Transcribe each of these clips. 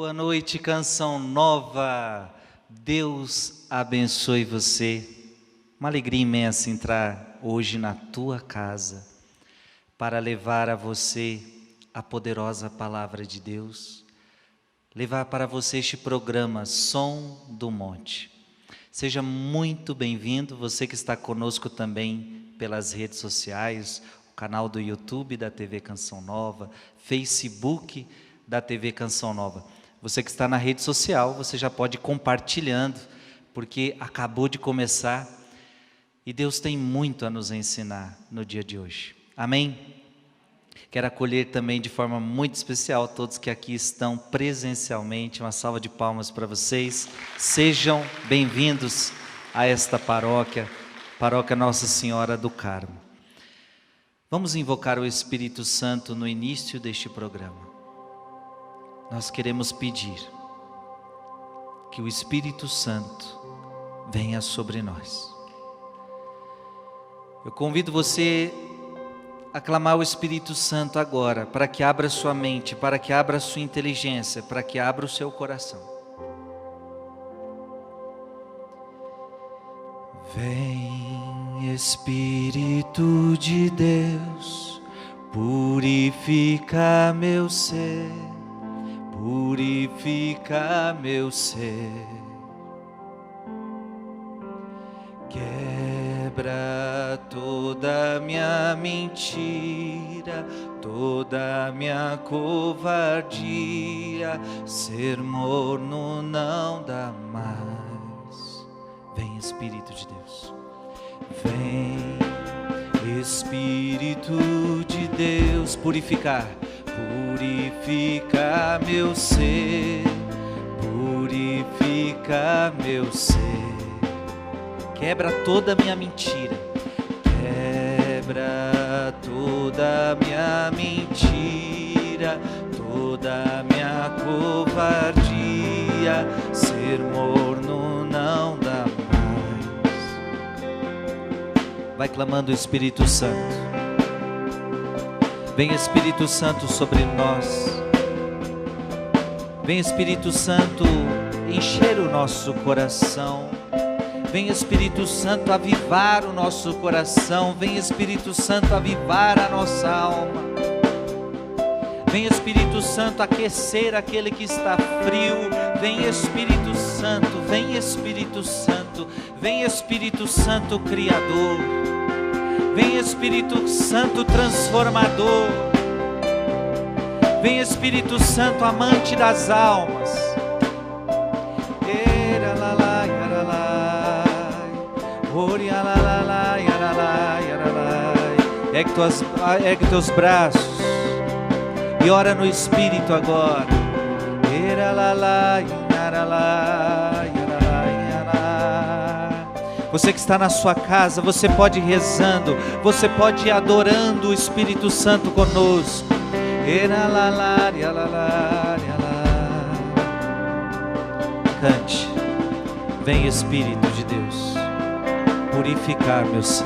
Boa noite, Canção Nova. Deus abençoe você. Uma alegria imensa entrar hoje na tua casa para levar a você a poderosa palavra de Deus, levar para você este programa Som do Monte. Seja muito bem-vindo, você que está conosco também pelas redes sociais, o canal do YouTube da TV Canção Nova, Facebook da TV Canção Nova. Você que está na rede social, você já pode ir compartilhando, porque acabou de começar e Deus tem muito a nos ensinar no dia de hoje. Amém? Quero acolher também de forma muito especial todos que aqui estão presencialmente. Uma salva de palmas para vocês. Sejam bem-vindos a esta paróquia, Paróquia Nossa Senhora do Carmo. Vamos invocar o Espírito Santo no início deste programa. Nós queremos pedir que o Espírito Santo venha sobre nós. Eu convido você a clamar o Espírito Santo agora, para que abra sua mente, para que abra sua inteligência, para que abra o seu coração. Vem, Espírito de Deus, purifica meu ser. Purifica meu ser, quebra toda minha mentira, toda minha covardia, ser morno não dá mais. Vem, Espírito de Deus, vem, Espírito de Deus, purificar meu ser, purifica meu ser, quebra toda minha mentira, quebra toda minha mentira, toda minha covardia, ser morno não dá mais. Vai clamando o Espírito Santo. Vem, Espírito Santo, sobre nós. Vem, Espírito Santo, encher o nosso coração. Vem, Espírito Santo, avivar o nosso coração. Vem, Espírito Santo, avivar a nossa alma. Vem, Espírito Santo, aquecer aquele que está frio. Vem, Espírito Santo, vem, Espírito Santo, vem, Espírito Santo Criador. Vem, Espírito Santo transformador. Vem, Espírito Santo amante das almas. Ergue teus braços e ora no Espírito agora. Você que está na sua casa, você pode ir rezando, você pode ir adorando o Espírito Santo conosco. Cante. Vem, Espírito de Deus, purificar meu ser.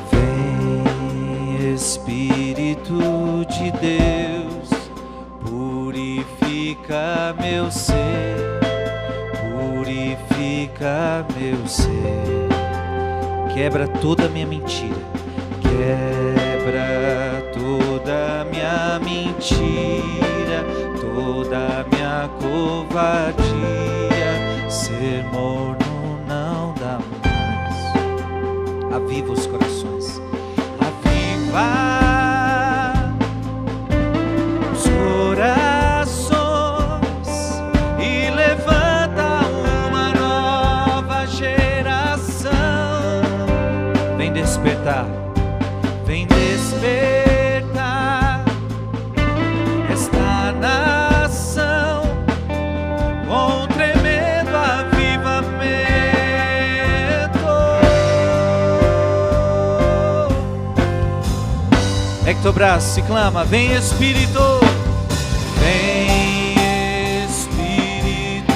Vem, Espírito de Deus, purifica meu ser. Purifica meu ser, quebra toda a minha mentira, quebra toda a minha mentira, toda a minha covardia, ser morno não dá mais. Aviva os corações, aviva os corações e levanta uma nova geração. Vem despertar, vem despertar esta nação com tremendo avivamento. Ergue teu braço e clama, vem, Espírito, vem, Espírito,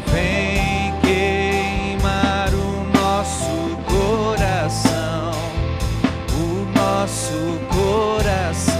vem queimar o nosso coração, o nosso coração.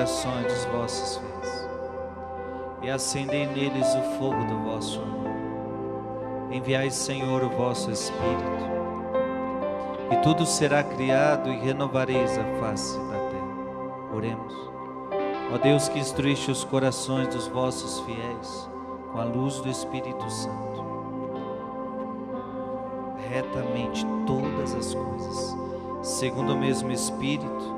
corações dos vossos fiéis e acendei neles o fogo do vosso amor. Enviai, Senhor, o vosso Espírito, e tudo será criado e renovareis a face da terra. Oremos. Ó Deus, que instruíste os corações dos vossos fiéis com a luz do Espírito Santo, retamente todas as coisas, segundo o mesmo Espírito,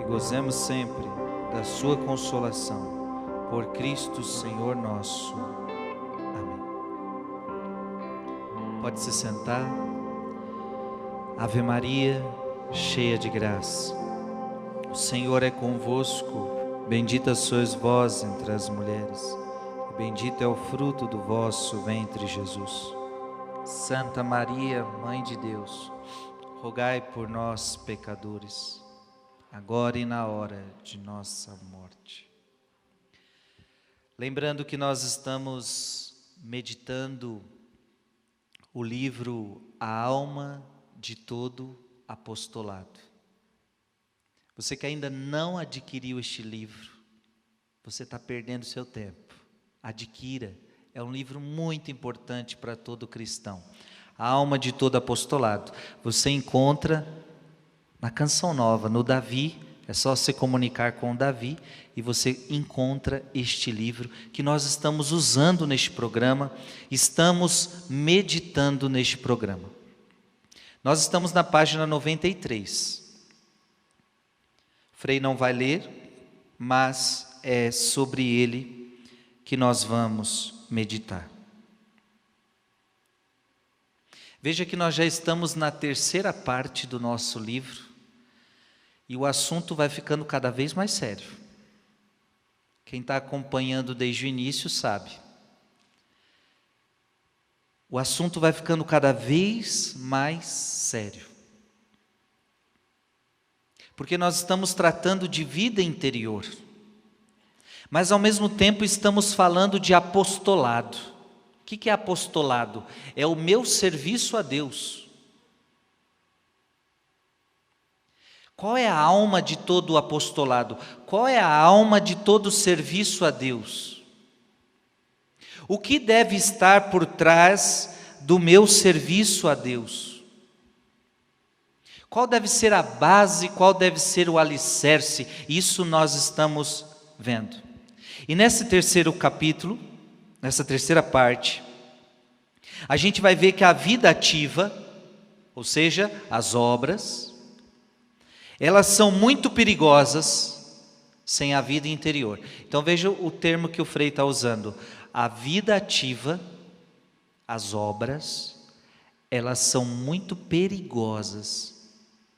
e gozemos sempre da sua consolação. Por Cristo Senhor nosso. Amém. Pode se sentar. Ave Maria, cheia de graça, o Senhor é convosco. Bendita sois vós entre as mulheres, e bendito é o fruto do vosso ventre, Jesus. Santa Maria, Mãe de Deus, rogai por nós, pecadores, agora e na hora de nossa morte. Lembrando que nós estamos meditando o livro A Alma de Todo Apostolado. Você que ainda não adquiriu este livro, você está perdendo seu tempo. Adquira, é um livro muito importante para todo cristão. A Alma de Todo Apostolado, você encontra na Canção Nova, no Davi. É só se comunicar com o Davi e você encontra este livro que nós estamos usando neste programa, estamos meditando neste programa. Nós estamos na página 93. Frei não vai ler, mas é sobre ele que nós vamos meditar. Veja que nós já estamos na terceira parte do nosso livro e o assunto vai ficando cada vez mais sério. Quem está acompanhando desde o início sabe. O assunto vai ficando cada vez mais sério. Porque nós estamos tratando de vida interior. Mas ao mesmo tempo estamos falando de apostolado. O que é apostolado? É o meu serviço a Deus. Qual é a alma de todo o apostolado? Qual é a alma de todo o serviço a Deus? O que deve estar por trás do meu serviço a Deus? Qual deve ser a base, qual deve ser o alicerce? Isso nós estamos vendo. E nesse terceiro capítulo, nessa terceira parte, a gente vai ver que a vida ativa, ou seja, as obras, elas são muito perigosas sem a vida interior. Então veja o termo que o Frei está usando. A vida ativa, as obras, elas são muito perigosas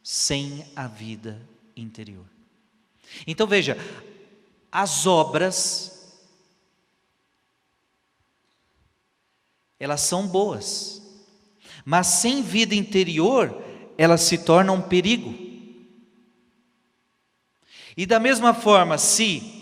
sem a vida interior. Então veja, as obras, elas são boas, mas sem vida interior, elas se tornam um perigo. E da mesma forma, se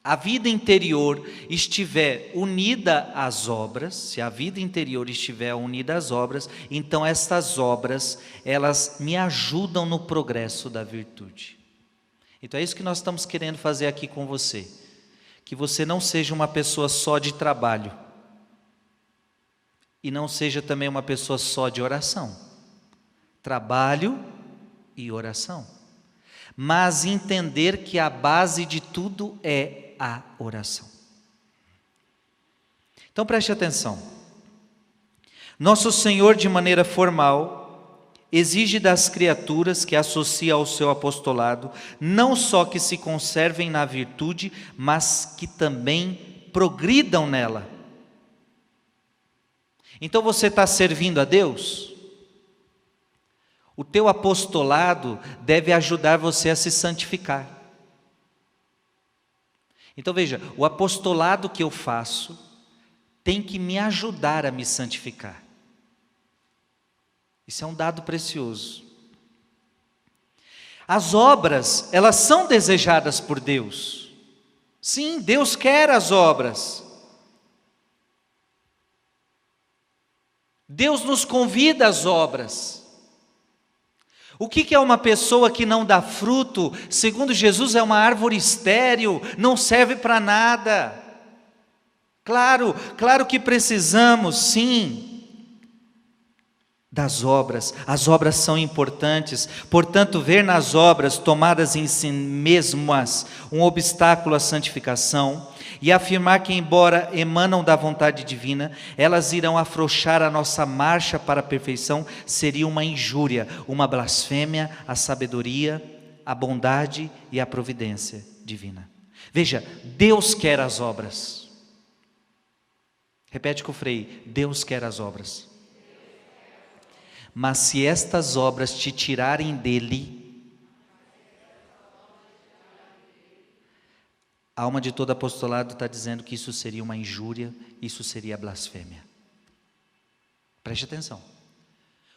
a vida interior estiver unida às obras, se a vida interior estiver unida às obras, então estas obras, elas me ajudam no progresso da virtude. Então é isso que nós estamos querendo fazer aqui com você. Que você não seja uma pessoa só de trabalho. E não seja também uma pessoa só de oração. Trabalho e oração. Mas entender que a base de tudo é a oração. Então preste atenção. Nosso Senhor, de maneira formal, exige das criaturas que associa ao seu apostolado, não só que se conservem na virtude, mas que também progridam nela. Então você está servindo a Deus? O teu apostolado deve ajudar você a se santificar. Então veja, o apostolado que eu faço tem que me ajudar a me santificar. Isso é um dado precioso. As obras, elas são desejadas por Deus. Sim, Deus quer as obras. Deus nos convida às obras. O que é uma pessoa que não dá fruto? Segundo Jesus, é uma árvore estéril, não serve para nada. Claro, claro que precisamos, sim, das obras. As obras são importantes, portanto, ver nas obras tomadas em si mesmas um obstáculo à santificação e afirmar que, embora emanam da vontade divina, elas irão afrouxar a nossa marcha para a perfeição, seria uma injúria, uma blasfêmia à sabedoria, à bondade e à providência divina. Veja, Deus quer as obras. Repete com o Frei: Deus quer as obras. Mas se estas obras te tirarem dele, a alma de todo apostolado está dizendo que isso seria uma injúria, isso seria blasfêmia. Preste atenção.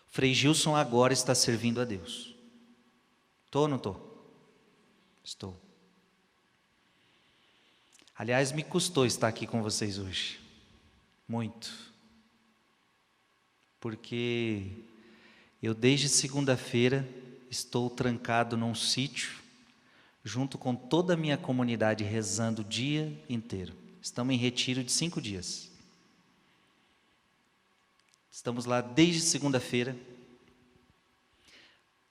O Frei Gilson agora está servindo a Deus. Estou ou não estou? Estou. Aliás, me custou estar aqui com vocês hoje. Muito. Porque eu desde segunda-feira estou trancado num sítio, junto com toda a minha comunidade, rezando o dia inteiro. Estamos em retiro de 5 dias. Estamos lá desde segunda-feira.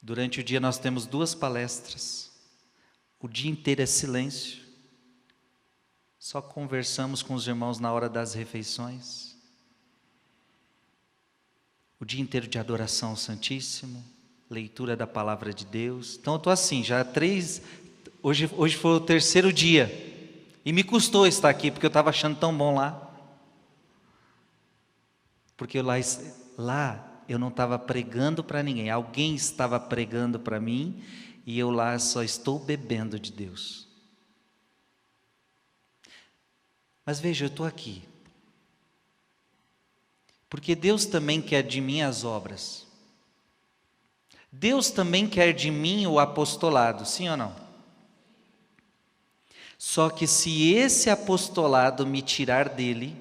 Durante o dia nós temos 2 palestras. O dia inteiro é silêncio. Só conversamos com os irmãos na hora das refeições. O dia inteiro de adoração ao Santíssimo, leitura da Palavra de Deus. Então eu estou assim, já 3... Hoje foi o 3º dia. E me custou estar aqui, porque eu estava achando tão bom lá. Porque lá eu não estava pregando para ninguém. Alguém estava pregando para mim, e eu lá só estou bebendo de Deus. Mas veja, eu estou aqui. Porque Deus também quer de mim as obras. Deus também quer de mim o apostolado, sim ou não? Só que se esse apostolado me tirar dele,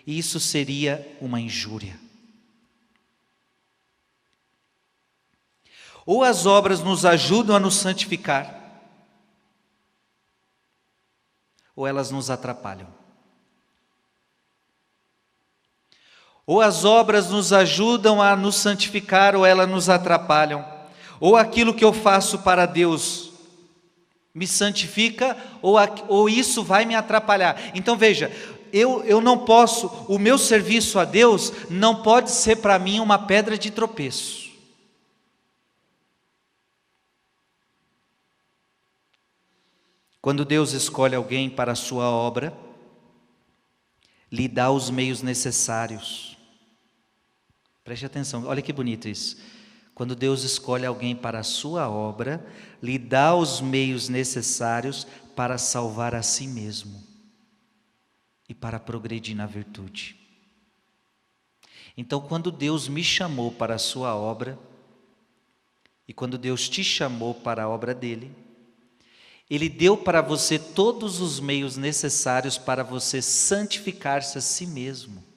isso seria uma injúria. Ou as obras nos ajudam a nos santificar, ou elas nos atrapalham. Ou as obras nos ajudam a nos santificar, ou elas nos atrapalham. Ou aquilo que eu faço para Deus me santifica, ou isso vai me atrapalhar. Então veja, eu não posso, o meu serviço a Deus não pode ser para mim uma pedra de tropeço. Quando Deus escolhe alguém para a sua obra, lhe dá os meios necessários. Preste atenção, olha que bonito isso. Quando Deus escolhe alguém para a sua obra, lhe dá os meios necessários para salvar a si mesmo e para progredir na virtude. Então, quando Deus me chamou para a sua obra, e quando Deus te chamou para a obra dele, Ele deu para você todos os meios necessários para você santificar-se a si mesmo.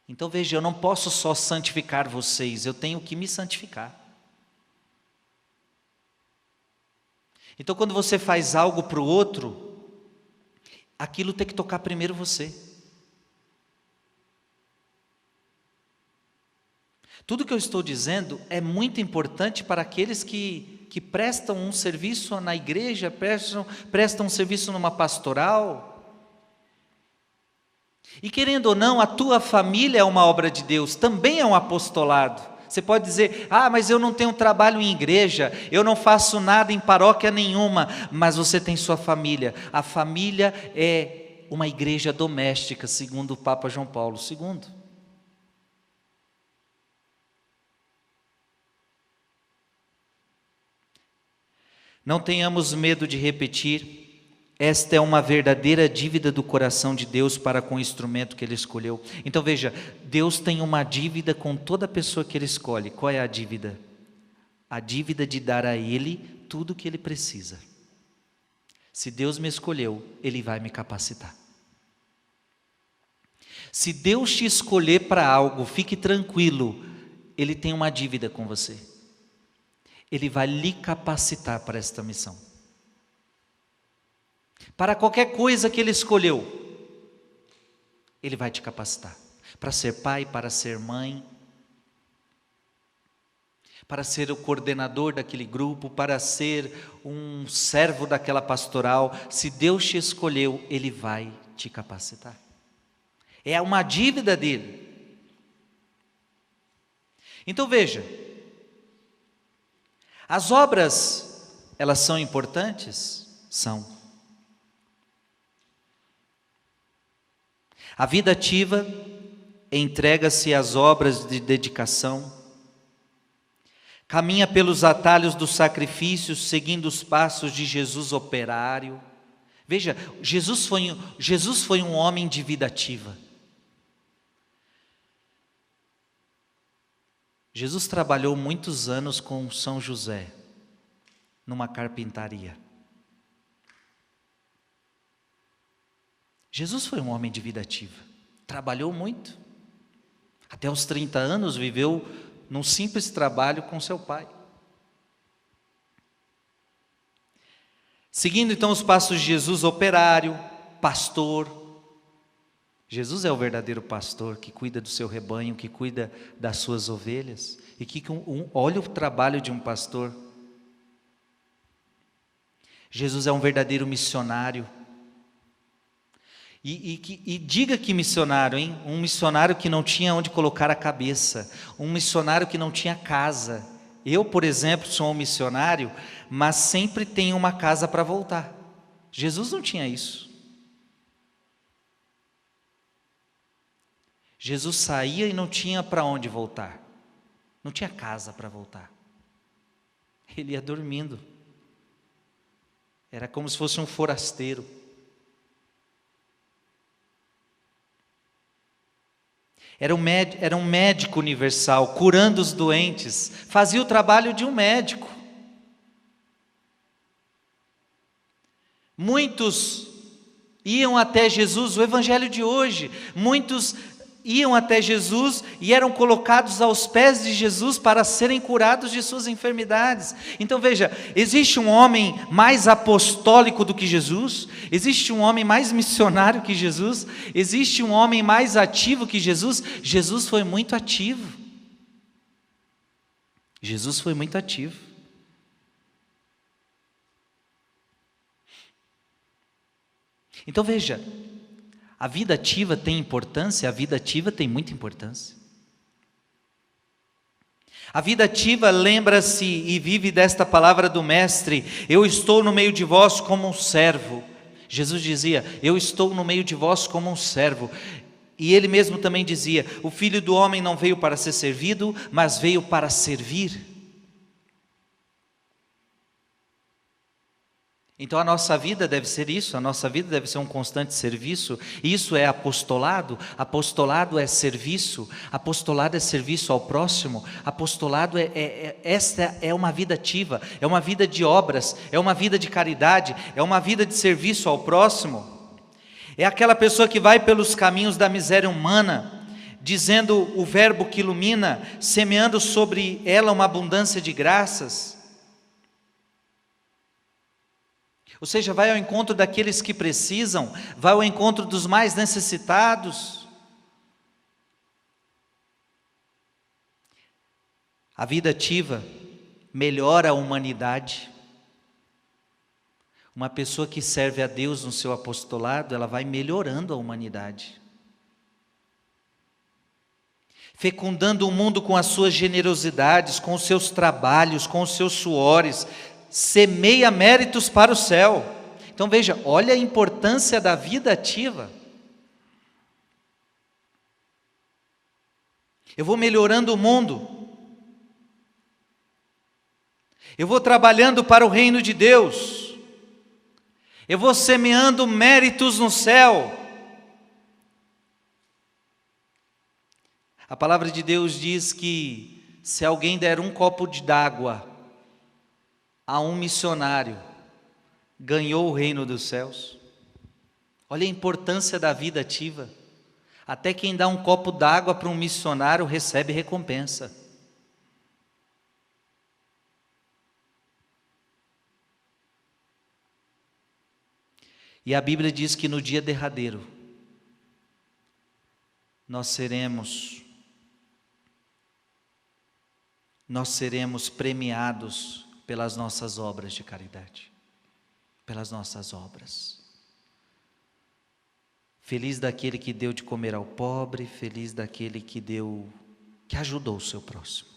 Então veja, eu não posso só santificar vocês, eu tenho que me santificar. Então quando você faz algo para o outro, aquilo tem que tocar primeiro você. Tudo que eu estou dizendo é muito importante para aqueles que prestam um serviço na igreja, prestam um serviço numa pastoral. E querendo ou não, a tua família é uma obra de Deus, também é um apostolado. Você pode dizer, mas eu não tenho trabalho em igreja, eu não faço nada em paróquia nenhuma, mas você tem sua família. A família é uma igreja doméstica, segundo o Papa João Paulo II. Não tenhamos medo de repetir, esta é uma verdadeira dívida do coração de Deus para com o instrumento que Ele escolheu. Então veja, Deus tem uma dívida com toda pessoa que Ele escolhe. Qual é a dívida? A dívida de dar a Ele tudo o que Ele precisa. Se Deus me escolheu, Ele vai me capacitar. Se Deus te escolher para algo, fique tranquilo, Ele tem uma dívida com você. Ele vai lhe capacitar para esta missão. Para qualquer coisa que Ele escolheu, Ele vai te capacitar. Para ser pai, para ser mãe, para ser o coordenador daquele grupo, para ser um servo daquela pastoral. Se Deus te escolheu, Ele vai te capacitar. É uma dívida dele. Então veja, as obras, elas são importantes? São. A vida ativa entrega-se às obras de dedicação, caminha pelos atalhos dos sacrifícios, seguindo os passos de Jesus operário. Veja, Jesus foi um homem de vida ativa. Jesus trabalhou muitos anos com São José, numa carpintaria. Jesus foi um homem de vida ativa, trabalhou muito. Até os 30 anos viveu num simples trabalho com seu pai. Seguindo então os passos de Jesus, operário, pastor. Jesus é o verdadeiro pastor que cuida do seu rebanho, que cuida das suas ovelhas. E olha o trabalho de um pastor. Jesus é um verdadeiro missionário. E diga que missionário, hein? Um missionário que não tinha onde colocar a cabeça, um missionário que não tinha casa. Eu, por exemplo, sou um missionário, mas sempre tenho uma casa para voltar. Jesus não tinha isso. Jesus saía e não tinha para onde voltar, não tinha casa para voltar. Ele ia dormindo, era como se fosse um forasteiro. Era um médico universal, curando os doentes, fazia o trabalho de um médico. Muitos iam até Jesus, o evangelho de hoje, muitos iam até Jesus e eram colocados aos pés de Jesus para serem curados de suas enfermidades. Então veja, existe um homem mais apostólico do que Jesus? Existe um homem mais missionário que Jesus? Existe um homem mais ativo que Jesus? Jesus foi muito ativo. Jesus foi muito ativo. Então veja, a vida ativa tem importância, a vida ativa tem muita importância. A vida ativa lembra-se e vive desta palavra do Mestre: eu estou no meio de vós como um servo. Jesus dizia: eu estou no meio de vós como um servo. E ele mesmo também dizia: o Filho do Homem não veio para ser servido, mas veio para servir. Então a nossa vida deve ser isso, a nossa vida deve ser um constante serviço. Isso é apostolado. Apostolado é serviço, apostolado é serviço ao próximo, apostolado esta é uma vida ativa, é uma vida de obras, é uma vida de caridade, é uma vida de serviço ao próximo. É aquela pessoa que vai pelos caminhos da miséria humana, dizendo o verbo que ilumina, semeando sobre ela uma abundância de graças. Ou seja, vai ao encontro daqueles que precisam, vai ao encontro dos mais necessitados. A vida ativa melhora a humanidade. Uma pessoa que serve a Deus no seu apostolado, ela vai melhorando a humanidade. Fecundando o mundo com as suas generosidades, com os seus trabalhos, com os seus suores, semeia méritos para o céu. Então veja, olha a importância da vida ativa. Eu vou melhorando o mundo, eu vou trabalhando para o reino de Deus, eu vou semeando méritos no céu. A palavra de Deus diz que se alguém der um copo d'água a um missionário, ganhou o reino dos céus. Olha a importância da vida ativa. Até quem dá um copo d'água para um missionário recebe recompensa. E a Bíblia diz que no dia derradeiro, nós seremos premiados pelas nossas obras de caridade, pelas nossas obras. Feliz daquele que deu de comer ao pobre, feliz daquele que ajudou o seu próximo.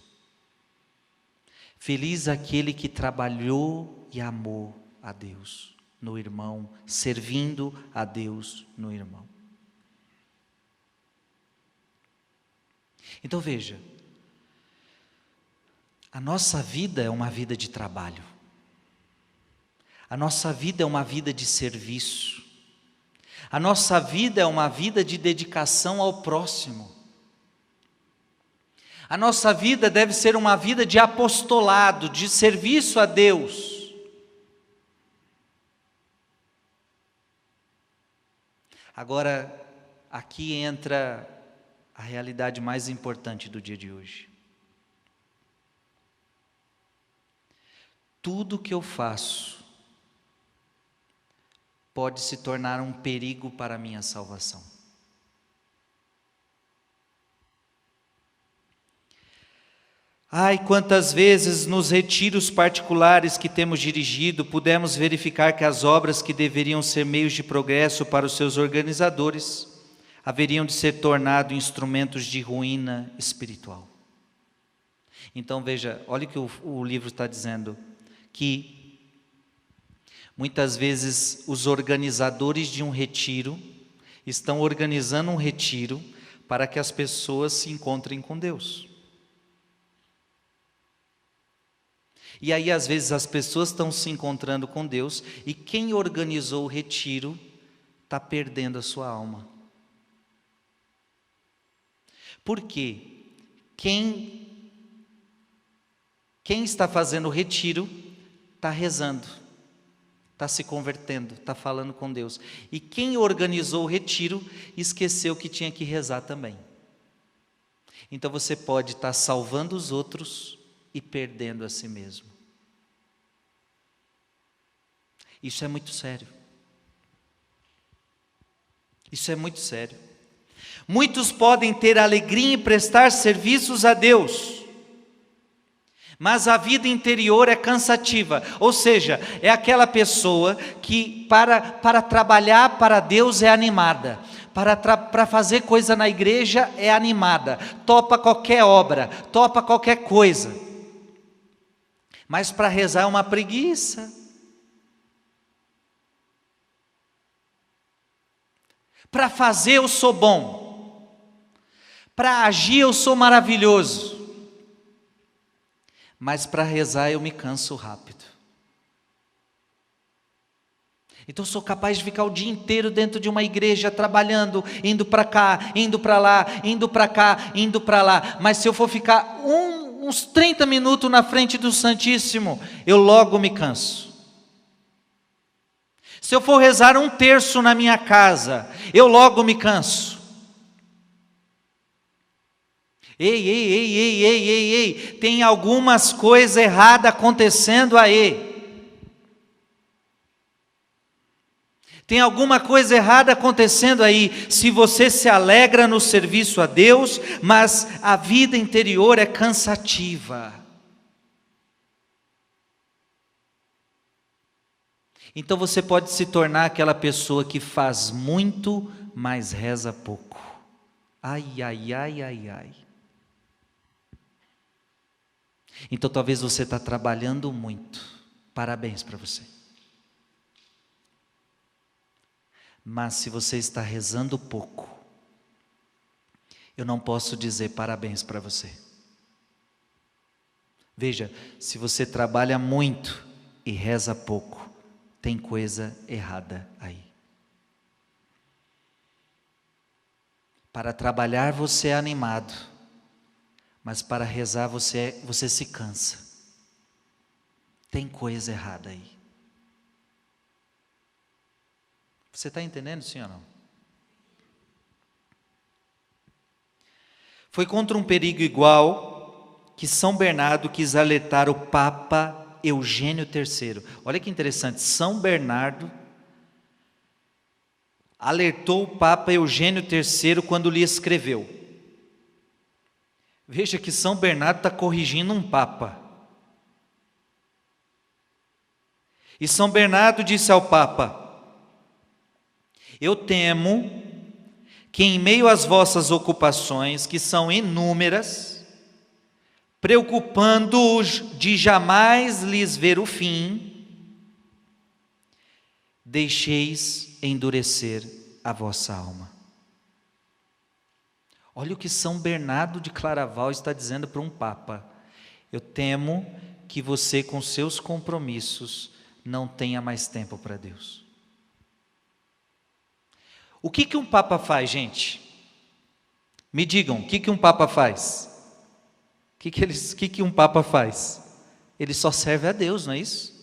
Feliz aquele que trabalhou e amou a Deus no irmão, servindo a Deus no irmão. Então veja, a nossa vida é uma vida de trabalho. A nossa vida é uma vida de serviço. A nossa vida é uma vida de dedicação ao próximo. A nossa vida deve ser uma vida de apostolado, de serviço a Deus. Agora, aqui entra a realidade mais importante do dia de hoje. Tudo que eu faço pode se tornar um perigo para a minha salvação. Ai, quantas vezes nos retiros particulares que temos dirigido, pudemos verificar que as obras que deveriam ser meios de progresso para os seus organizadores, haveriam de ser tornados instrumentos de ruína espiritual. Então veja, olha o que o livro está dizendo, que muitas vezes os organizadores de um retiro estão organizando um retiro para que as pessoas se encontrem com Deus. E aí às vezes as pessoas estão se encontrando com Deus e quem organizou o retiro está perdendo a sua alma. Por quê? Quem está fazendo o retiro está rezando, está se convertendo, está falando com Deus. E quem organizou o retiro esqueceu que tinha que rezar também. Então você pode estar salvando os outros e perdendo a si mesmo. Isso é muito sério. Isso é muito sério. Muitos podem ter alegria em prestar serviços a Deus, mas a vida interior é cansativa, ou seja, é aquela pessoa que para trabalhar para Deus é animada, para fazer coisa na igreja é animada, topa qualquer obra, topa qualquer coisa, mas para rezar é uma preguiça. Para fazer eu sou bom, para agir eu sou maravilhoso, mas para rezar eu me canso rápido. Então eu sou capaz de ficar o dia inteiro dentro de uma igreja trabalhando, indo para cá, indo para lá, indo para cá, indo para lá, mas se eu for ficar uns 30 minutos na frente do Santíssimo, eu logo me canso. Se eu for rezar um terço na minha casa, eu logo me canso. Ei, tem algumas coisas erradas acontecendo aí. Tem alguma coisa errada acontecendo aí. Se você se alegra no serviço a Deus, mas a vida interior é cansativa. Então você pode se tornar aquela pessoa que faz muito, mas reza pouco. Ai. Então talvez você está trabalhando muito. Parabéns para você. Mas se você está rezando pouco, eu não posso dizer parabéns para você. Veja, se você trabalha muito e reza pouco, tem coisa errada aí. Para trabalhar você é animado, mas para rezar você se cansa. Tem coisa errada aí. Você está entendendo, sim ou não? Foi contra um perigo igual que São Bernardo quis alertar o Papa Eugênio III. Olha que interessante, São Bernardo alertou o Papa Eugênio III quando lhe escreveu. Veja que São Bernardo está corrigindo um Papa. E São Bernardo disse ao Papa: eu temo que em meio às vossas ocupações, que são inúmeras, preocupando-os de jamais lhes ver o fim, deixeis endurecer a vossa alma. Olha o que São Bernardo de Claraval está dizendo para um Papa: eu temo que você, com seus compromissos, não tenha mais tempo para Deus. O que um Papa faz, gente? Me digam, o que um Papa faz? O que um Papa faz? Ele só serve a Deus, não é isso?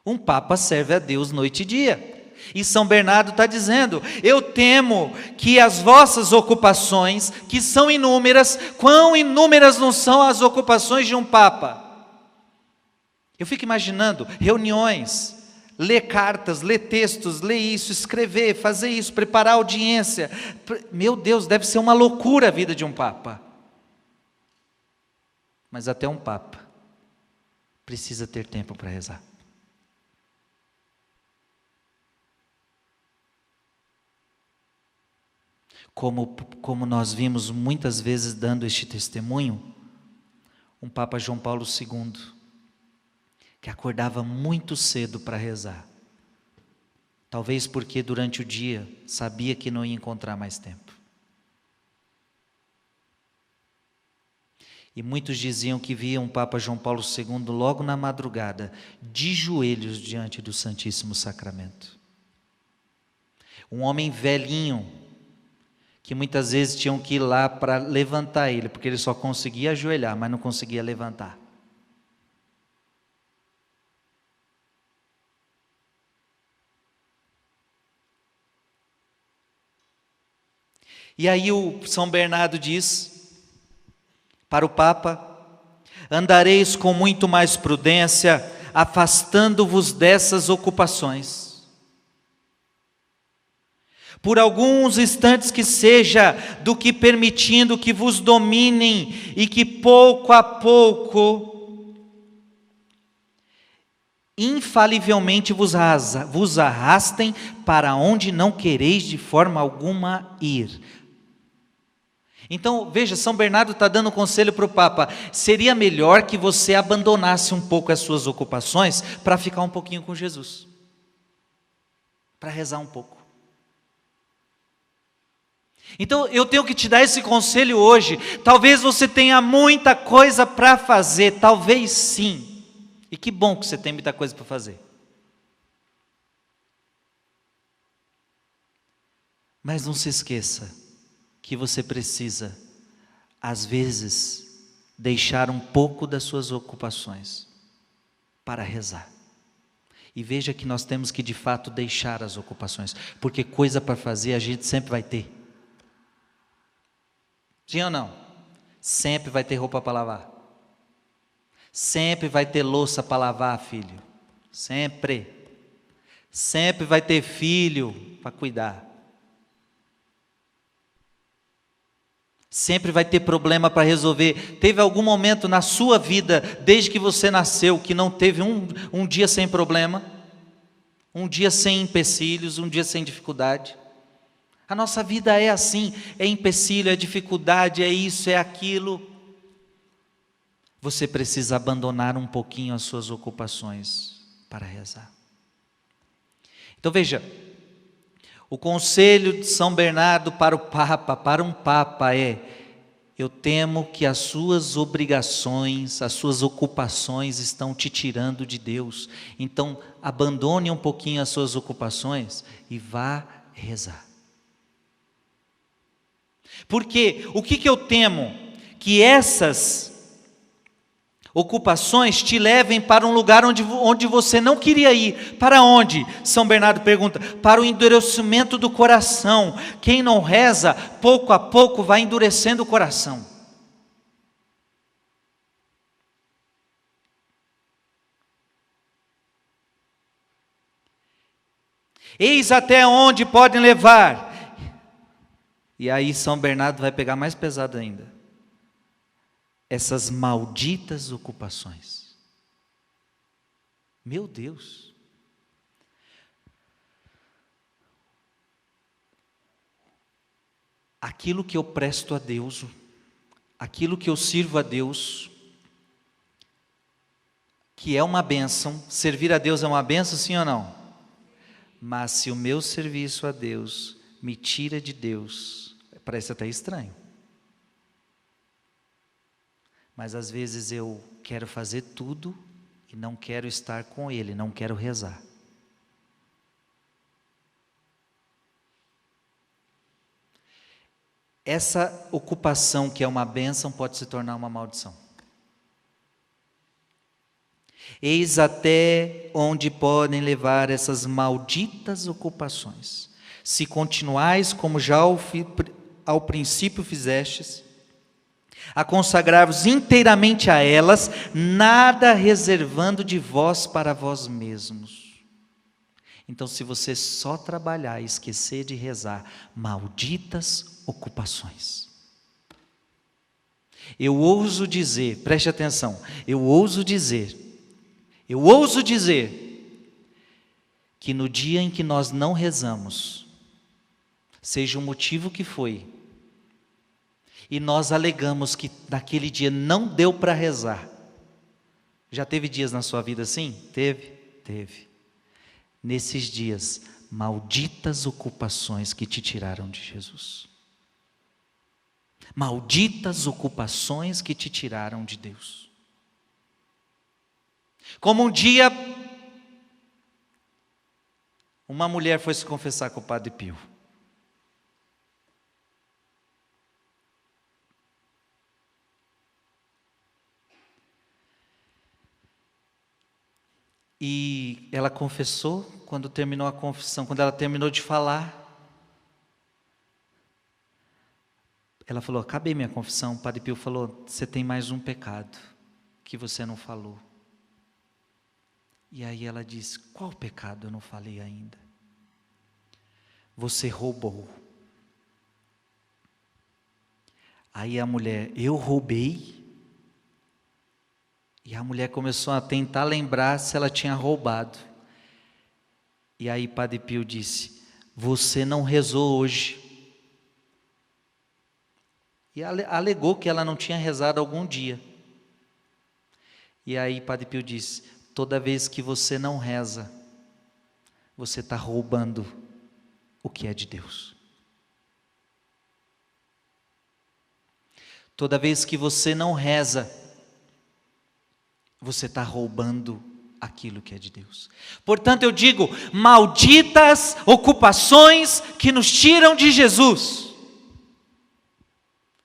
Um Papa serve a Deus noite e dia. E São Bernardo está dizendo: eu temo que as vossas ocupações, que são inúmeras, quão inúmeras não são as ocupações de um Papa? Eu fico imaginando reuniões, ler cartas, ler textos, ler isso, escrever, fazer isso, preparar audiência. Meu Deus, deve ser uma loucura a vida de um Papa. Mas até um Papa precisa ter tempo para rezar. Como nós vimos muitas vezes dando este testemunho, um Papa João Paulo II, que acordava muito cedo para rezar, talvez porque durante o dia sabia que não ia encontrar mais tempo. E muitos diziam que viam o Papa João Paulo II logo na madrugada, de joelhos diante do Santíssimo Sacramento. Um homem velhinho, que muitas vezes tinham que ir lá para levantar ele, porque ele só conseguia ajoelhar, mas não conseguia levantar. E aí o São Bernardo diz para o Papa: andareis com muito mais prudência, afastando-vos dessas ocupações. Por alguns instantes que seja, do que permitindo que vos dominem e que pouco a pouco, infalivelmente vos arrastem para onde não quereis de forma alguma ir. Então, veja, São Bernardo está dando um conselho para o Papa: seria melhor que você abandonasse um pouco as suas ocupações para ficar um pouquinho com Jesus, para rezar um pouco. Então eu tenho que te dar esse conselho hoje. Talvez você tenha muita coisa para fazer, talvez sim, e que bom que você tem muita coisa para fazer. Mas não se esqueça que você precisa, às vezes, deixar um pouco das suas ocupações para rezar. E veja que nós temos que de fato deixar as ocupações, porque coisa para fazer a gente sempre vai ter. Sim ou não? Sempre vai ter roupa para lavar. Sempre vai ter louça para lavar, filho. Sempre. Sempre vai ter filho para cuidar. Sempre vai ter problema para resolver. Teve algum momento na sua vida, desde que você nasceu, que não teve um dia sem problema? Um dia sem empecilhos, um dia sem dificuldade? A nossa vida é assim, é empecilho, é dificuldade, é isso, é aquilo. Você precisa abandonar um pouquinho as suas ocupações para rezar. Então veja, o conselho de São Bernardo para o Papa, para um Papa é: eu temo que as suas obrigações, as suas ocupações estão te tirando de Deus. Então abandone um pouquinho as suas ocupações e vá rezar. Porque o que eu temo? Que essas Ocupações te levem para um lugar onde você não queria ir. Para onde? São Bernardo pergunta: para o endurecimento do coração. Quem não reza, pouco a pouco vai endurecendo o coração. Eis até onde podem levar. E aí São Bernardo vai pegar mais pesado ainda. Essas malditas ocupações. Meu Deus. Aquilo que eu presto a Deus, aquilo que eu sirvo a Deus, que é uma bênção, servir a Deus é uma bênção, sim ou não? Mas se o meu serviço a Deus me tira de Deus, parece até estranho. Mas às vezes eu quero fazer tudo e não quero estar com Ele, não quero rezar. Essa ocupação que é uma bênção pode se tornar uma maldição. Eis até onde podem levar essas malditas ocupações. Se continuais como já ao princípio fizestes, a consagrar-vos inteiramente a elas, nada reservando de vós para vós mesmos. Então, se você só trabalhar e esquecer de rezar, malditas ocupações. Eu ouso dizer, preste atenção, eu ouso dizer que no dia em que nós não rezamos, seja o motivo que foi, e nós alegamos que naquele dia não deu para rezar. Já teve dias na sua vida assim? Teve. Nesses dias, malditas ocupações que te tiraram de Jesus. Malditas ocupações que te tiraram de Deus. Como um dia, uma mulher foi se confessar com o Padre Pio. E ela confessou. Quando terminou a confissão, quando ela terminou de falar, ela falou: acabei minha confissão. O Padre Pio falou: você tem mais um pecado que você não falou. E aí ela disse: qual pecado eu não falei ainda? Você roubou. Aí a mulher: eu roubei? E a mulher começou a tentar lembrar se ela tinha roubado. E aí Padre Pio disse: você não rezou hoje. E alegou que ela não tinha rezado algum dia. E aí Padre Pio disse: toda vez que você não reza, você está roubando o que é de Deus. Toda vez que você não reza, você está roubando aquilo que é de Deus. Portanto eu digo, malditas ocupações que nos tiram de Jesus,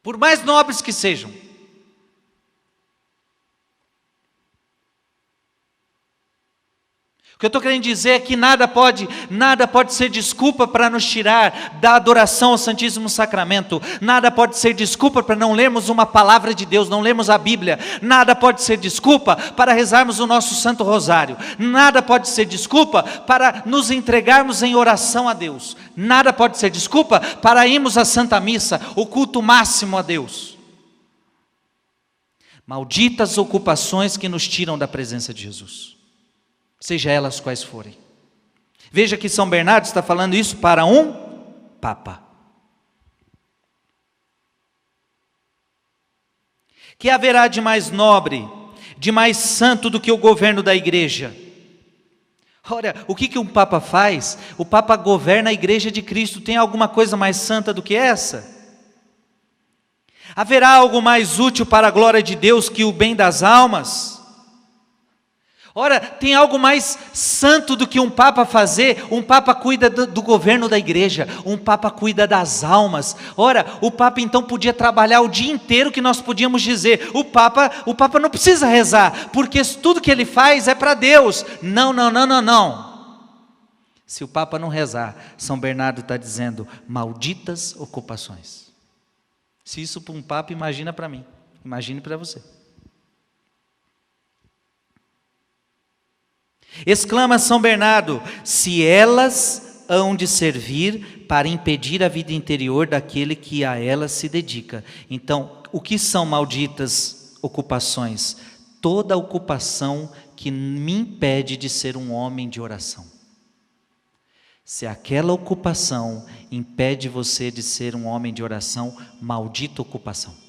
por mais nobres que sejam. O que eu estou querendo dizer é que nada pode ser desculpa para nos tirar da adoração ao Santíssimo Sacramento. Nada pode ser desculpa para não lermos uma palavra de Deus, não lermos a Bíblia. Nada pode ser desculpa para rezarmos o nosso Santo Rosário. Nada pode ser desculpa para nos entregarmos em oração a Deus. Nada pode ser desculpa para irmos à Santa Missa, o culto máximo a Deus. Malditas ocupações que nos tiram da presença de Jesus, seja elas quais forem. Veja que São Bernardo está falando isso para um Papa. Que haverá de mais nobre, de mais santo do que o governo da igreja? Olha, o que um Papa faz? O Papa governa a igreja de Cristo. Tem alguma coisa mais santa do que essa? Haverá algo mais útil para a glória de Deus que o bem das almas? Ora, tem algo mais santo do que um papa fazer? Um papa cuida do governo da igreja, um papa cuida das almas. Ora, o papa então podia trabalhar o dia inteiro, que nós podíamos dizer, o papa não precisa rezar, porque tudo que ele faz é para Deus. Não, não, não, não, não. Se o papa não rezar, São Bernardo está dizendo, malditas ocupações. Se isso para um papa, imagina para mim, imagine para você. Exclama São Bernardo, se elas hão de servir para impedir a vida interior daquele que a elas se dedica. Então, o que são malditas ocupações? Toda ocupação que me impede de ser um homem de oração. Se aquela ocupação impede você de ser um homem de oração, maldita ocupação.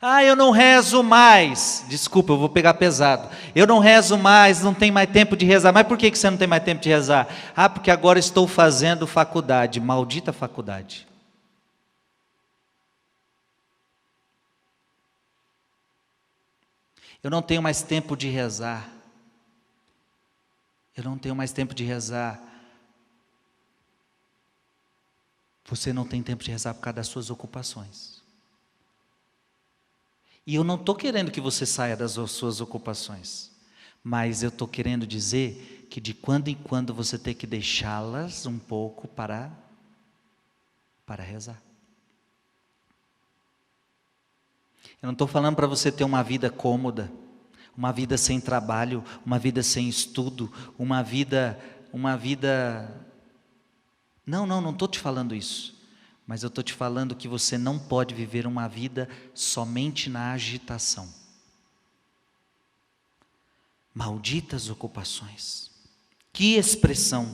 Ah, eu não rezo mais. Desculpa, eu vou pegar pesado. Eu não rezo mais, não tenho mais tempo de rezar. Mas por que você não tem mais tempo de rezar? Ah, porque agora estou fazendo faculdade. Maldita faculdade. Eu não tenho mais tempo de rezar. Eu não tenho mais tempo de rezar. Você não tem tempo de rezar por causa das suas ocupações. E eu não estou querendo que você saia das suas ocupações, mas eu estou querendo dizer que de quando em quando você tem que deixá-las um pouco para rezar. Eu não estou falando para você ter uma vida cômoda, uma vida sem trabalho, uma vida sem estudo, uma vida... Não estou te falando isso. Mas eu estou te falando que você não pode viver uma vida somente na agitação. Malditas ocupações. Que expressão!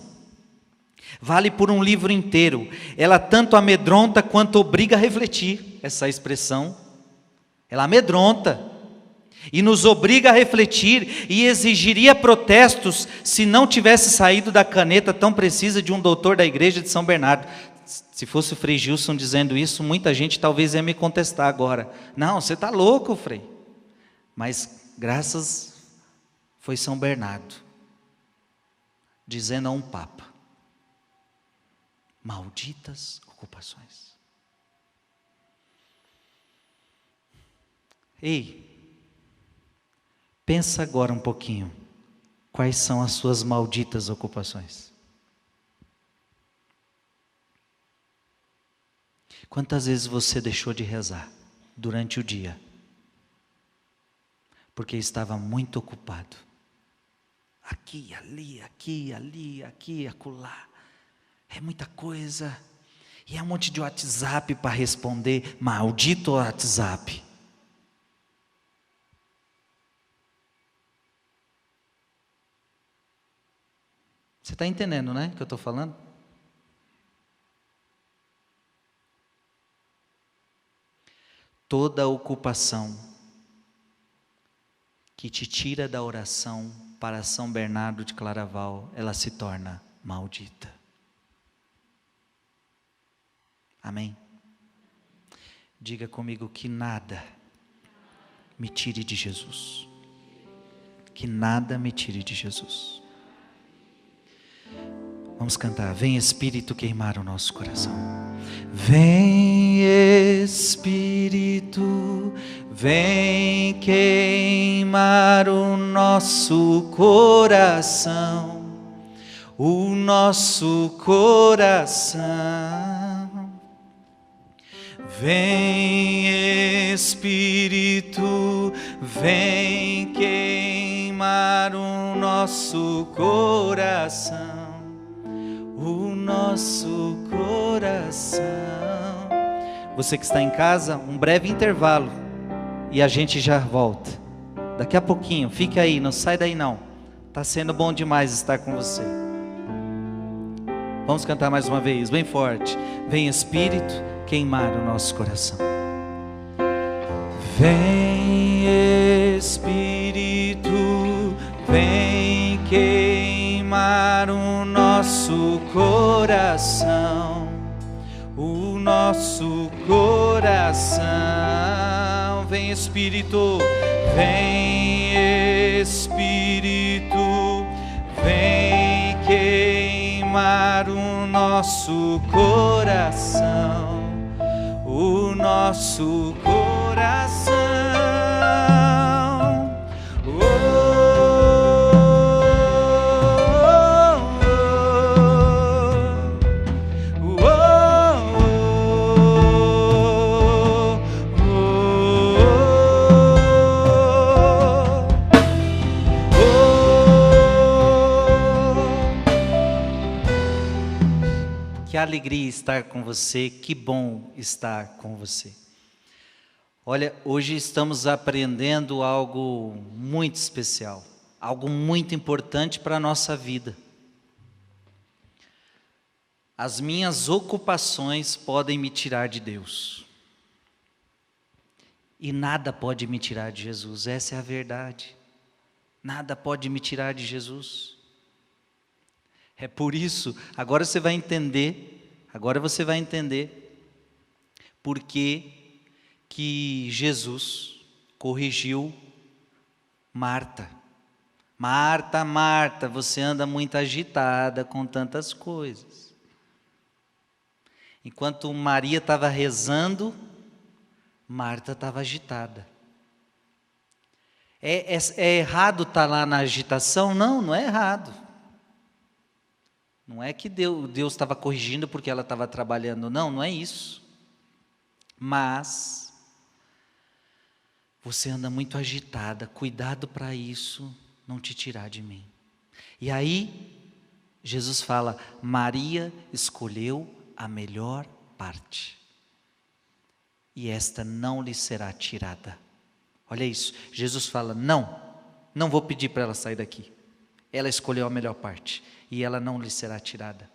Vale por um livro inteiro. Ela tanto amedronta quanto obriga a refletir. Essa expressão, ela amedronta e nos obriga a refletir e exigiria protestos se não tivesse saído da caneta tão precisa de um doutor da igreja de São Bernardo. Se fosse o Frei Gilson dizendo isso, muita gente talvez ia me contestar agora. Não, você está louco, Frei. Mas graças foi São Bernardo, dizendo a um papa, malditas ocupações. Ei, pensa agora um pouquinho, quais são as suas malditas ocupações? Quantas vezes você deixou de rezar durante o dia? Porque estava muito ocupado. Aqui, ali, acolá. É muita coisa. E é um monte de WhatsApp para responder. Maldito WhatsApp. Você está entendendo, né, o que eu estou falando? Toda ocupação que te tira da oração para São Bernardo de Claraval, ela se torna maldita. Amém? Diga comigo que nada me tire de Jesus. Que nada me tire de Jesus. Vamos cantar. Vem Espírito queimar o nosso coração. Vem Espírito, vem queimar o nosso coração. O nosso coração. Vem Espírito, vem queimar o nosso coração. O nosso coração. Você que está em casa, um breve intervalo e a gente já volta. Daqui a pouquinho, fique aí, não sai daí não. Está sendo bom demais estar com você. Vamos cantar mais uma vez, bem forte. Vem Espírito queimar o nosso coração. Vem Espírito, vem queimar o nosso coração, o nosso coração. vem Espírito, vem Espírito, vem queimar o nosso coração, o nosso coração. Que alegria estar com você, que bom estar com você. Olha, hoje estamos aprendendo algo muito especial, algo muito importante para a nossa vida. As minhas ocupações podem me tirar de Deus. E nada pode me tirar de Jesus, essa é a verdade. Nada pode me tirar de Jesus. É por isso, agora você vai entender por que Jesus corrigiu Marta. Marta, Marta, você anda muito agitada com tantas coisas. Enquanto Maria estava rezando, Marta estava agitada. É errado estar lá na agitação? Não, não é errado. Não é que Deus estava corrigindo porque ela estava trabalhando, não é isso. Mas você anda muito agitada, cuidado para isso não te tirar de mim. E aí, Jesus fala, Maria escolheu a melhor parte, e esta não lhe será tirada. Olha isso, Jesus fala, não vou pedir para ela sair daqui. Ela escolheu a melhor parte, e ela não lhe será tirada.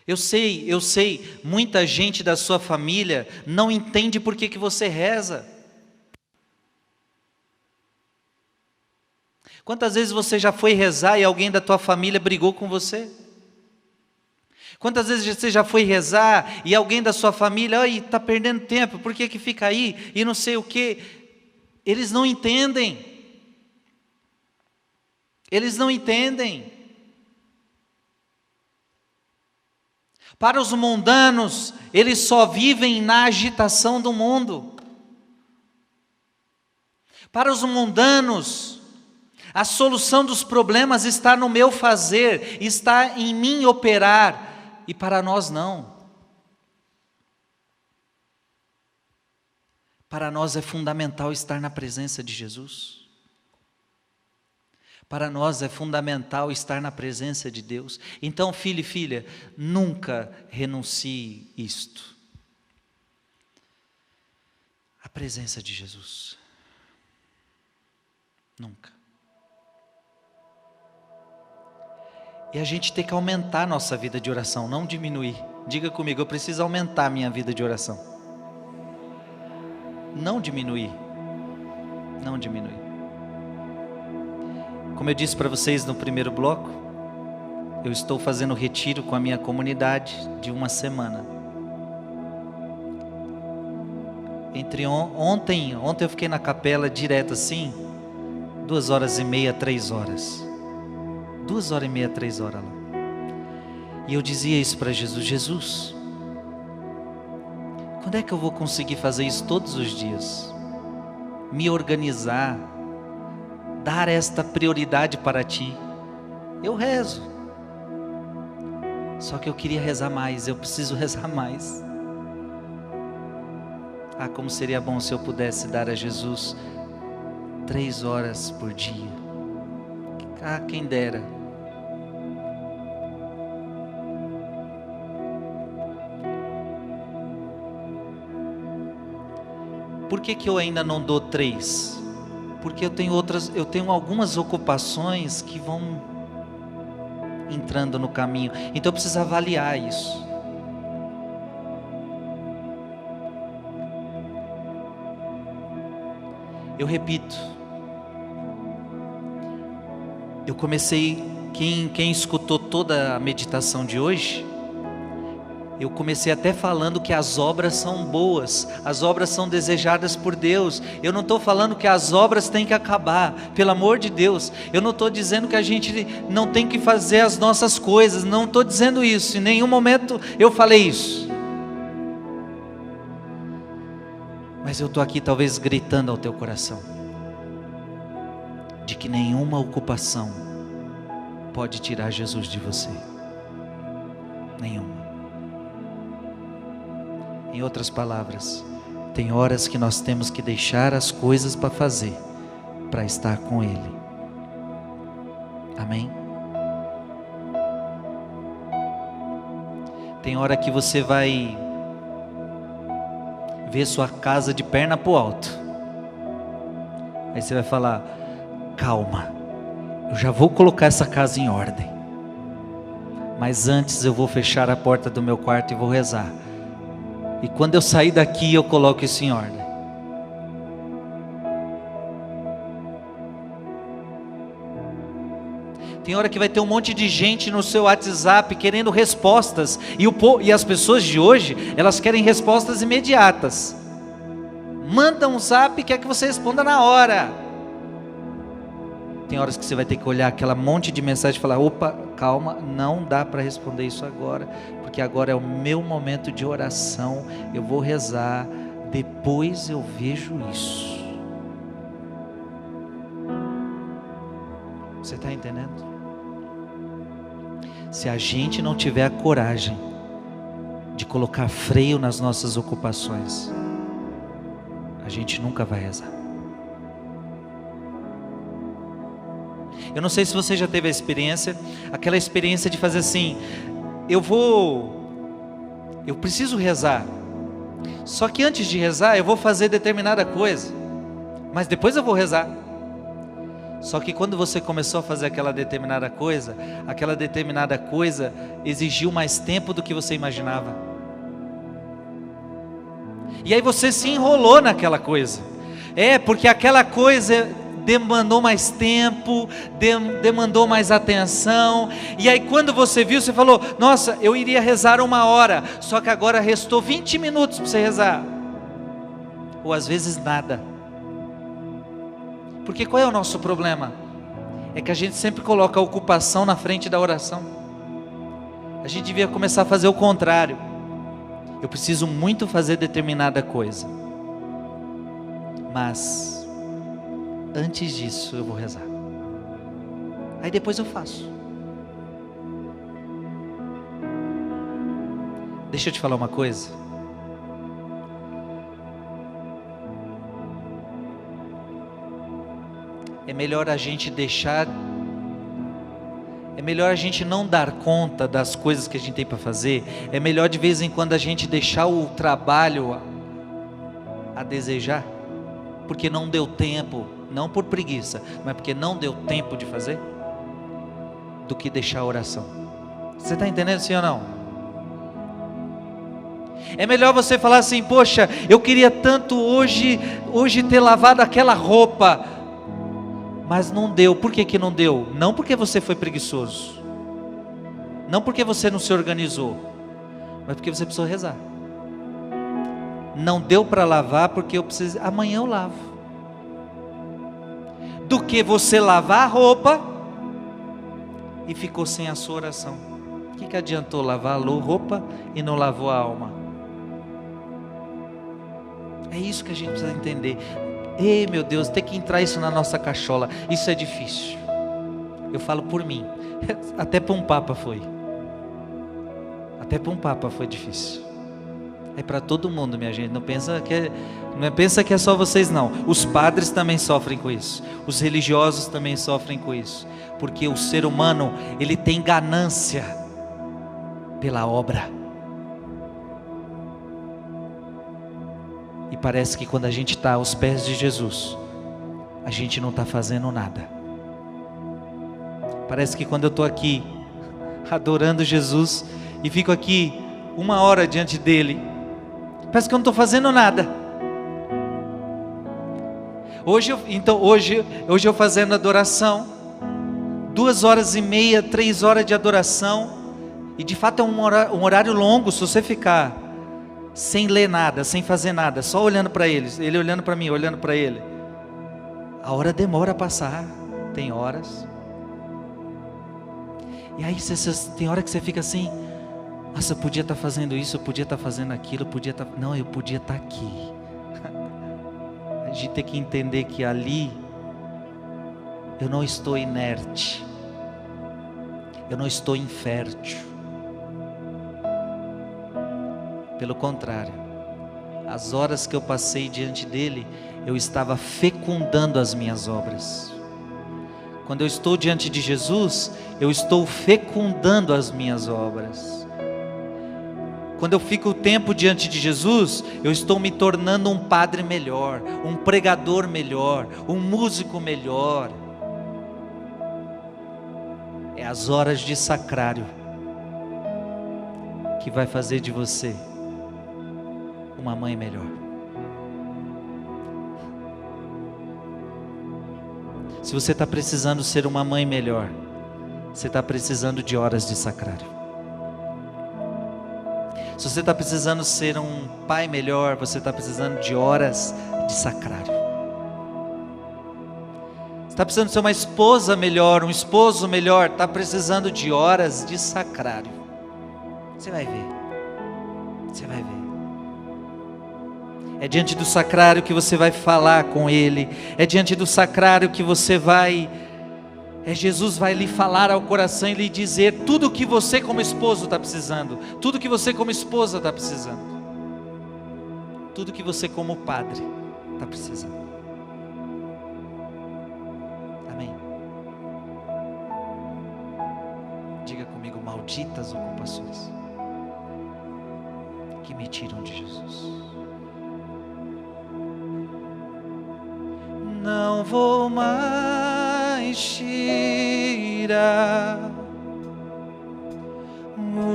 Eu sei, muita gente da sua família não entende por que você reza. Quantas vezes você já foi rezar e alguém da tua família brigou com você? Quantas vezes você já foi rezar e alguém da sua família, está perdendo tempo, por que fica aí? E não sei o quê. Eles não entendem. Eles não entendem. Para os mundanos, eles só vivem na agitação do mundo. Para os mundanos, a solução dos problemas está no meu fazer, está em mim operar, e para nós não. Para nós é fundamental estar na presença de Jesus. Para nós é fundamental estar na presença de Deus. Então, filho e filha, nunca renuncie isto. A presença de Jesus. Nunca. E a gente tem que aumentar a nossa vida de oração, não diminuir. Diga comigo, eu preciso aumentar a minha vida de oração. Não diminuir. Não diminuir. Como eu disse para vocês no primeiro bloco, eu estou fazendo retiro com a minha comunidade de uma semana. Ontem eu fiquei na capela direto assim, 2h30, 3 horas. 2h30, 3 horas lá. E eu dizia isso para Jesus, Jesus, quando é que eu vou conseguir fazer isso todos os dias? Me organizar, dar esta prioridade para Ti. Eu rezo. Só que eu queria rezar mais, eu preciso rezar mais. Como seria bom se eu pudesse dar a Jesus 3 horas por dia. Quem dera. Por que eu ainda não dou 3? Porque eu tenho algumas ocupações que vão entrando no caminho. Então eu preciso avaliar isso. Eu repito. Eu comecei, quem escutou toda a meditação de hoje, Eu comecei até falando que as obras são boas, as obras são desejadas por Deus. Eu não estou falando que as obras têm que acabar, pelo amor de Deus. Eu não estou dizendo que a gente não tem que fazer as nossas coisas, não estou dizendo isso, em nenhum momento eu falei isso. Mas eu estou aqui talvez gritando ao teu coração, de que nenhuma ocupação pode tirar Jesus de você, nenhuma. Em outras palavras, tem horas que nós temos que deixar as coisas para fazer, para estar com Ele. Amém? Tem hora que você vai ver sua casa de perna para o alto. Aí você vai falar: calma, eu já vou colocar essa casa em ordem. Mas antes eu vou fechar a porta do meu quarto e vou rezar. E quando eu sair daqui, eu coloco isso em ordem. Tem hora que vai ter um monte de gente no seu WhatsApp querendo respostas. E as pessoas de hoje, elas querem respostas imediatas. Manda um zap e quer que você responda na hora. Tem horas que você vai ter que olhar aquela monte de mensagem e falar: opa, calma, não dá para responder isso agora, porque agora é o meu momento de oração, eu vou rezar, depois eu vejo isso. Você está entendendo? Se a gente não tiver a coragem de colocar freio nas nossas ocupações, a gente nunca vai rezar. Eu não sei se você já teve a experiência, aquela experiência de fazer assim: eu preciso rezar, só que antes de rezar eu vou fazer determinada coisa, mas depois eu vou rezar. Só que quando você começou a fazer aquela determinada coisa exigiu mais tempo do que você imaginava. E aí você se enrolou naquela coisa. Porque aquela coisa demandou mais tempo, demandou mais atenção. E aí quando você viu, você falou: nossa, eu iria rezar 1 hora, só que agora restou 20 minutos para você rezar. Ou às vezes nada. Porque qual é o nosso problema? É que a gente sempre coloca a ocupação na frente da oração. A gente devia começar a fazer o contrário. Eu preciso muito fazer determinada coisa, mas antes disso eu vou rezar. Aí depois eu faço. Deixa eu te falar uma coisa. É melhor a gente não dar conta das coisas que a gente tem para fazer. É melhor de vez em quando a gente deixar o trabalho a desejar, porque não deu tempo, não por preguiça, mas porque não deu tempo de fazer, do que deixar a oração. Você está entendendo, sim ou não? É melhor você falar assim: poxa, eu queria tanto hoje ter lavado aquela roupa, mas não deu. Por que não deu? Não porque você foi preguiçoso, não porque você não se organizou, mas porque você precisou rezar. Não deu para lavar porque eu preciso, amanhã eu lavo. Do que você lavar a roupa e ficou sem a sua oração. O que adiantou lavar a roupa e não lavou a alma? É isso que a gente precisa entender. Ei, meu Deus, tem que entrar isso na nossa cachola. Isso é difícil. Eu falo por mim. Até para um papa foi. Até para um papa foi difícil. É para todo mundo, minha gente. Não pensa que é só vocês, não. Os padres também sofrem com isso. Os religiosos também sofrem com isso. Porque o ser humano, ele tem ganância pela obra. E parece que quando a gente está aos pés de Jesus, a gente não está fazendo nada. Parece que quando eu estou aqui adorando Jesus e fico aqui 1 hora diante dele, parece que eu não estou fazendo nada. Hoje eu fazendo adoração, 2h30, 3 horas de adoração, E de fato é um horário longo. Se você ficar sem ler nada, sem fazer nada, só olhando para ele olhando para mim, olhando para ele, a hora demora a passar. Tem horas. E aí tem hora que você fica assim: nossa, eu podia estar fazendo isso, eu podia estar fazendo aquilo, não, eu podia estar aqui. A gente tem que entender que ali eu não estou inerte, eu não estou infértil. Pelo contrário, as horas que eu passei diante dele, eu estava fecundando as minhas obras. Quando eu estou diante de Jesus, eu estou fecundando as minhas obras. Quando eu fico o tempo diante de Jesus, eu estou me tornando um padre melhor, um pregador melhor, um músico melhor. É as horas de sacrário que vai fazer de você uma mãe melhor. Se você está precisando ser uma mãe melhor, você está precisando de horas de sacrário. Se você está precisando ser um pai melhor, você está precisando de horas de sacrário. Você está precisando ser uma esposa melhor, um esposo melhor, está precisando de horas de sacrário. Você vai ver. Você vai ver. É diante do sacrário que você vai falar com Ele. É diante do sacrário que você vai... Jesus vai lhe falar ao coração e lhe dizer tudo o que você como esposo está precisando. Tudo o que você como esposa está precisando. Tudo o que você como padre está precisando. Amém. Diga comigo: malditas ocupações que me tiram de Jesus. Não vou mais tirar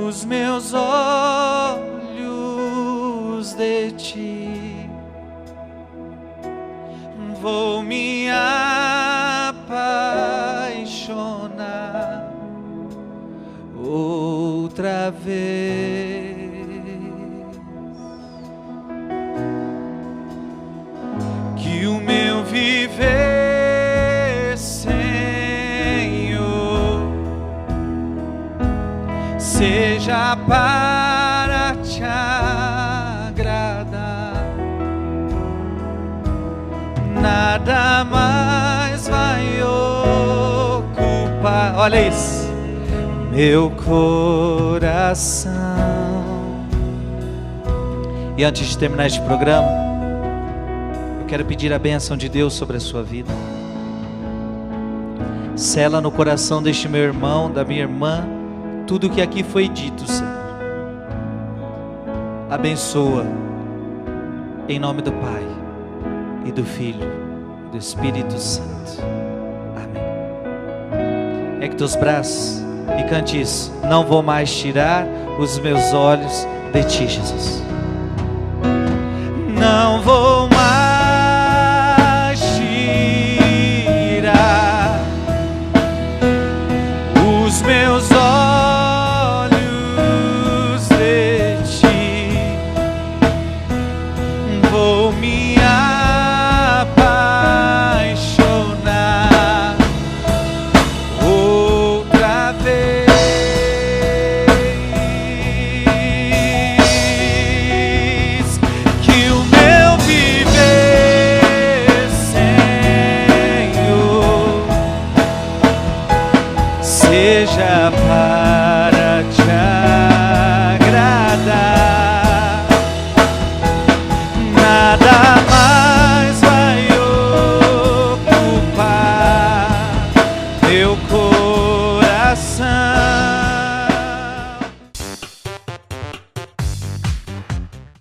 os meus olhos de ti. Vou me apaixonar outra vez. Que o meu viver, Senhor, seja para te agradar. Nada mais vai ocupar, olha isso, meu coração. E antes de terminar este programa, eu quero pedir a bênção de Deus sobre a sua vida. Sela no coração deste meu irmão, da minha irmã, tudo o que aqui foi dito, Senhor. Abençoa, em nome do Pai, e do Filho, e do Espírito Santo. Amém. Ergue teus braços e cante isso: não vou mais tirar os meus olhos de ti, Jesus. Não vou